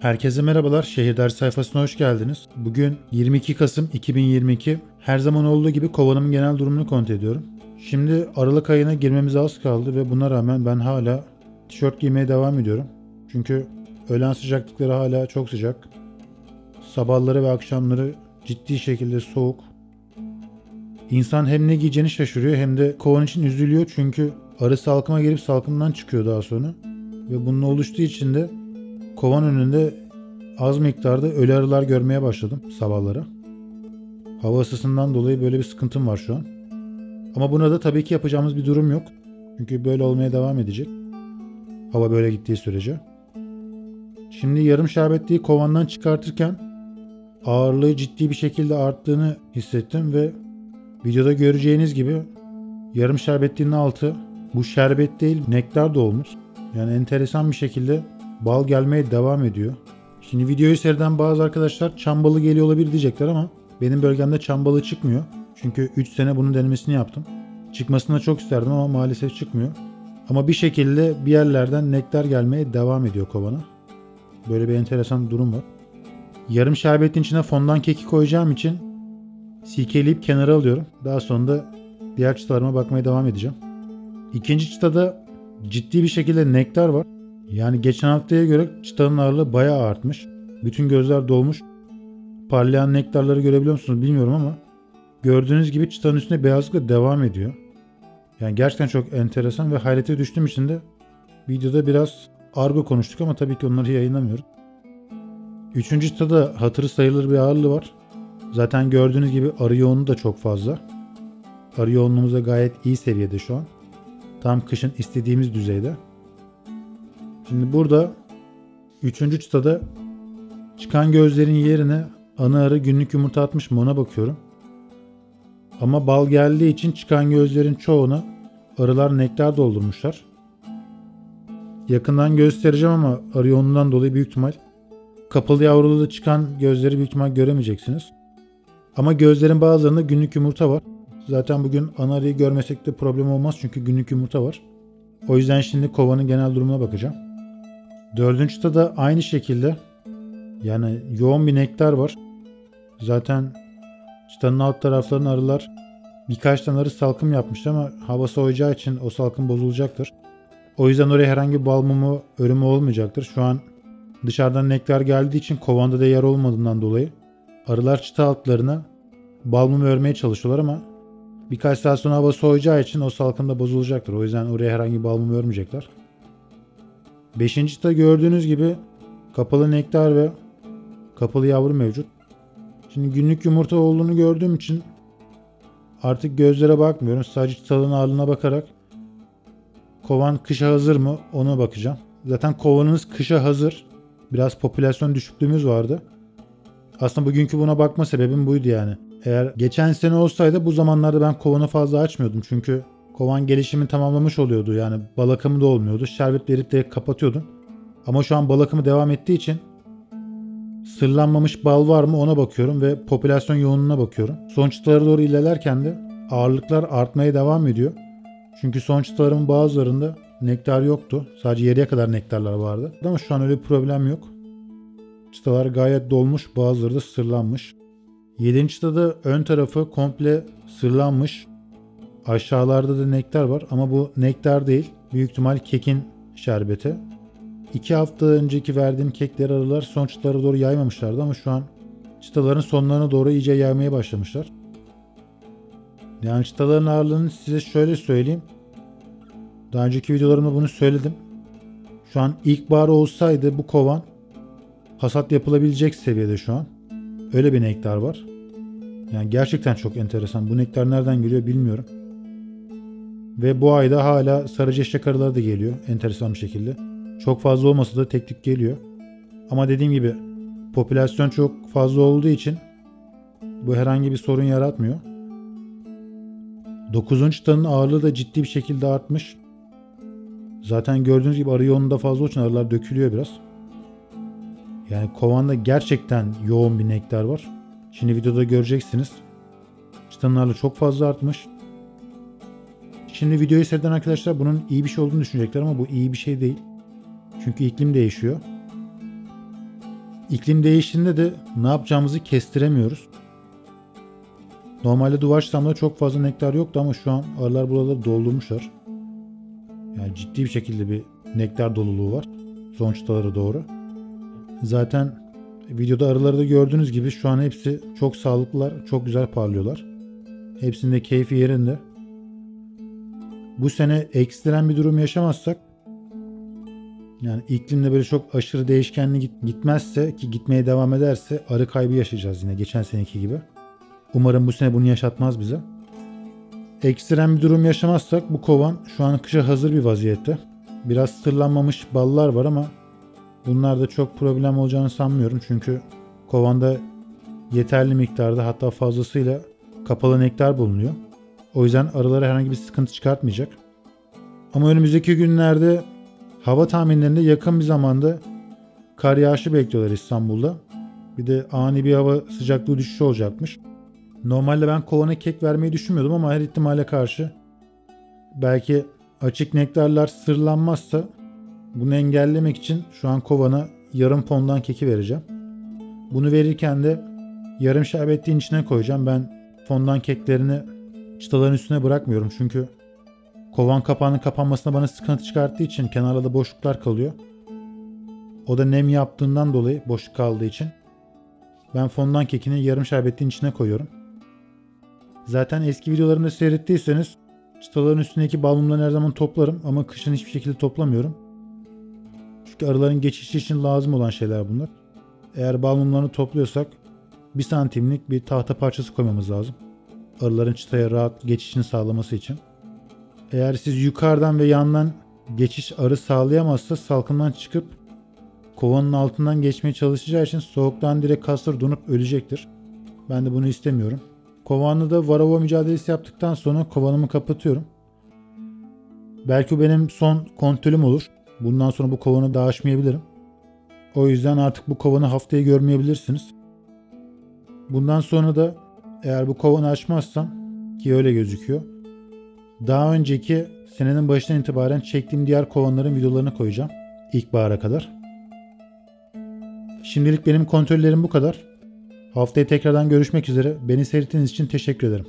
Herkese merhabalar. Şehir Dersi sayfasına hoş geldiniz. Bugün 22 Kasım 2022. Her zaman olduğu gibi kovanımın genel durumunu kontrol ediyorum. Şimdi Aralık ayına girmemize az kaldı ve buna rağmen ben hala tişört giymeye devam ediyorum. Çünkü öğlen sıcaklıkları hala çok sıcak. Sabahları ve akşamları ciddi şekilde soğuk. İnsan hem ne giyeceğini şaşırıyor hem de kovan için üzülüyor çünkü arı salkıma gelip salkımdan çıkıyor daha sonra. Ve bunun oluştuğu için de kovan önünde az miktarda ölü arılar görmeye başladım sabahları. Hava ısısından dolayı böyle bir sıkıntım var şu an. Ama buna da tabii ki yapacağımız bir durum yok. Çünkü böyle olmaya devam edecek. Hava böyle gittiği sürece. Şimdi yarım şerbetliği kovandan çıkartırken ağırlığı ciddi bir şekilde arttığını hissettim ve videoda göreceğiniz gibi yarım şerbetliğinin altı bu şerbet değil nektar dolmuş. Yani enteresan bir şekilde bal gelmeye devam ediyor. Şimdi videoyu seyreden bazı arkadaşlar çam balı geliyor olabilir diyecekler ama benim bölgemde çam balı çıkmıyor. Çünkü 3 sene bunun denemesini yaptım. Çıkmasını da çok isterdim ama maalesef çıkmıyor. Ama bir şekilde bir yerlerden nektar gelmeye devam ediyor kovana. Böyle bir enteresan bir durum var. Yarım şerbetin içine fondan keki koyacağım için silkeleyip kenara alıyorum. Daha sonra da diğer çıtalarıma bakmaya devam edeceğim. İkinci çıtada ciddi bir şekilde nektar var. Yani geçen haftaya göre çıtanın ağırlığı bayağı artmış. Bütün gözler dolmuş. Parlayan nektarları görebiliyor musunuz bilmiyorum ama gördüğünüz gibi çıtanın üstünde beyazlıkla devam ediyor. Yani gerçekten çok enteresan ve hayrete düştüğüm için de videoda biraz argo konuştuk ama tabii ki onları yayınlamıyoruz. Üçüncü çıtada hatırı sayılır bir ağırlığı var. Zaten gördüğünüz gibi arı yoğunluğu da çok fazla. Arı yoğunluğumuz da gayet iyi seviyede şu an. Tam kışın istediğimiz düzeyde. Şimdi burada 3. çıtada çıkan gözlerin yerine ana arı günlük yumurta atmış mı ona bakıyorum. Ama bal geldiği için çıkan gözlerin çoğuna arılar nektar doldurmuşlar. Yakından göstereceğim ama arı yoğunluğundan dolayı büyük ihtimal kapalı yavrulu çıkan gözleri büyük ihtimal göremeyeceksiniz. Ama gözlerin bazılarında günlük yumurta var. Zaten bugün ana arıyı görmesek de problem olmaz çünkü günlük yumurta var. O yüzden şimdi kovanın genel durumuna bakacağım. 4. çıtada aynı şekilde yani yoğun bir nektar var. Zaten çıtanın alt taraflarına arılar birkaç tane arı salkım yapmış ama hava soğuyacağı için o salkım bozulacaktır. O yüzden oraya herhangi bir bal mumu örümü olmayacaktır. Şu an dışarıdan nektar geldiği için kovanda da yer olmadığından dolayı arılar çıta altlarına bal mumu örmeye çalışıyorlar ama birkaç saat sonra hava soğuyacağı için o salkım da bozulacaktır. O yüzden oraya herhangi bir bal mumu örmeyecekler. 5. çıta gördüğünüz gibi kapalı nektar ve kapalı yavru mevcut. Şimdi günlük yumurta olduğunu gördüğüm için artık gözlere bakmıyorum. Sadece çıtanın ağırlığına bakarak kovan kışa hazır mı ona bakacağım. Zaten kovanınız kışa hazır. Biraz popülasyon düşüklüğümüz vardı. Aslında bugünkü buna bakma sebebim buydu yani. Eğer geçen sene olsaydı bu zamanlarda ben kovanı fazla açmıyordum. Çünkü kovan gelişimi tamamlamış oluyordu. Yani bal akımı da olmuyordu. Şerbet verip direkt kapatıyordum. Ama şu an bal akımı devam ettiği için sırlanmamış bal var mı ona bakıyorum ve popülasyon yoğunluğuna bakıyorum. Son çıtalara doğru ilerlerken de ağırlıklar artmaya devam ediyor. Çünkü son çıtaların bazılarında nektar yoktu. Sadece yarıya kadar nektarlar vardı. Ama şu an öyle bir problem yok. Çıtalar gayet dolmuş, bazıları da sırlanmış. 7. çıtada ön tarafı komple sırlanmış. Aşağılarda da nektar var ama bu nektar değil. Büyük ihtimal kekin şerbeti. 2 hafta önceki verdiğim kekleri arılar son çıtalara doğru yaymamışlardı ama şu an çıtaların sonlarına doğru iyice yaymaya başlamışlar. Yani çıtaların ağırlığını size şöyle söyleyeyim. Daha önceki videolarımda bunu söyledim. Şu an ilkbahar olsaydı bu kovan hasat yapılabilecek seviyede şu an. Öyle bir nektar var. Yani gerçekten çok enteresan. Bu nektar nereden geliyor bilmiyorum. Ve bu ayda hala sarıcı eşek arıları da geliyor enteresan bir şekilde. Çok fazla olmasa da tek tük geliyor. Ama dediğim gibi popülasyon çok fazla olduğu için bu herhangi bir sorun yaratmıyor. 9. çıtanın ağırlığı da ciddi bir şekilde artmış. Zaten gördüğünüz gibi arı yoğunluğu da fazla olduğu için arılar dökülüyor biraz. Yani kovanda gerçekten yoğun bir nektar var. Şimdi videoda göreceksiniz. Çıtanın ağırlığı çok fazla artmış. Şimdi videoyu seyreden arkadaşlar bunun iyi bir şey olduğunu düşünecekler ama bu iyi bir şey değil. Çünkü iklim değişiyor. iklim değiştiğinde de ne yapacağımızı kestiremiyoruz. Normalde duvar çisamda çok fazla nektar yoktu ama şu an arılar buraları doldurmuşlar. Yani ciddi bir şekilde bir nektar doluluğu var son çıtalara doğru. Zaten videoda arıları da gördüğünüz gibi şu an hepsi çok sağlıklılar, çok güzel parlıyorlar. Hepsinde keyfi yerinde. Bu sene ekstrem bir durum yaşamazsak, yani iklimde böyle çok aşırı değişkenli gitmezse ki gitmeye devam ederse arı kaybı yaşayacağız yine geçen seneki gibi. Umarım bu sene bunu yaşatmaz bize. Ekstrem bir durum yaşamazsak bu kovan şu an kışa hazır bir vaziyette. Biraz sırlanmamış ballar var ama bunlar da çok problem olacağını sanmıyorum. Çünkü kovanda yeterli miktarda, hatta fazlasıyla kapalı nektar bulunuyor. O yüzden arılara herhangi bir sıkıntı çıkartmayacak. Ama önümüzdeki günlerde hava tahminlerinde yakın bir zamanda kar yağışı bekliyorlar İstanbul'da. Bir de ani bir hava sıcaklığı düşüşü olacakmış. Normalde ben kovana kek vermeyi düşünmüyordum ama her ihtimale karşı belki açık nektarlar sırlanmazsa bunu engellemek için şu an kovana yarım fondan keki vereceğim. Bunu verirken de yarım şerbetliğin içine koyacağım. Ben fondan keklerini çıtaların üstüne bırakmıyorum çünkü kovan kapağının kapanmasına bana sıkıntı çıkarttığı için kenarda boşluklar kalıyor. O da nem yaptığından dolayı boşluk kaldığı için ben fondan kekini yarım şerbetliğin içine koyuyorum. Zaten eski videolarımda seyrettiyseniz çıtaların üstündeki balmumları her zaman toplarım ama kışın hiçbir şekilde toplamıyorum. Çünkü arıların geçişi için lazım olan şeyler bunlar. Eğer balmumlarını topluyorsak 1 santimlik bir tahta parçası koymamız lazım. Arıların çıtaya rahat geçişini sağlaması için. Eğer siz yukarıdan ve yandan geçiş arı sağlayamazsa salkımdan çıkıp kovanın altından geçmeye çalışacağı için soğuktan direkt kasları donup ölecektir. Ben de bunu istemiyorum. Kovanla da varroa mücadelesi yaptıktan sonra kovanımı kapatıyorum. Belki benim son kontrolüm olur. Bundan sonra bu kovanı daha açmayabilirim. O yüzden artık bu kovanı haftaya görmeyebilirsiniz. Bundan sonra da eğer bu kovanı açmazsam, ki öyle gözüküyor, daha önceki senenin başından itibaren çektiğim diğer kovanların videolarını koyacağım. İlkbahara kadar. Şimdilik benim kontrollerim bu kadar. Haftaya tekrardan görüşmek üzere. Beni seyrettiğiniz için teşekkür ederim.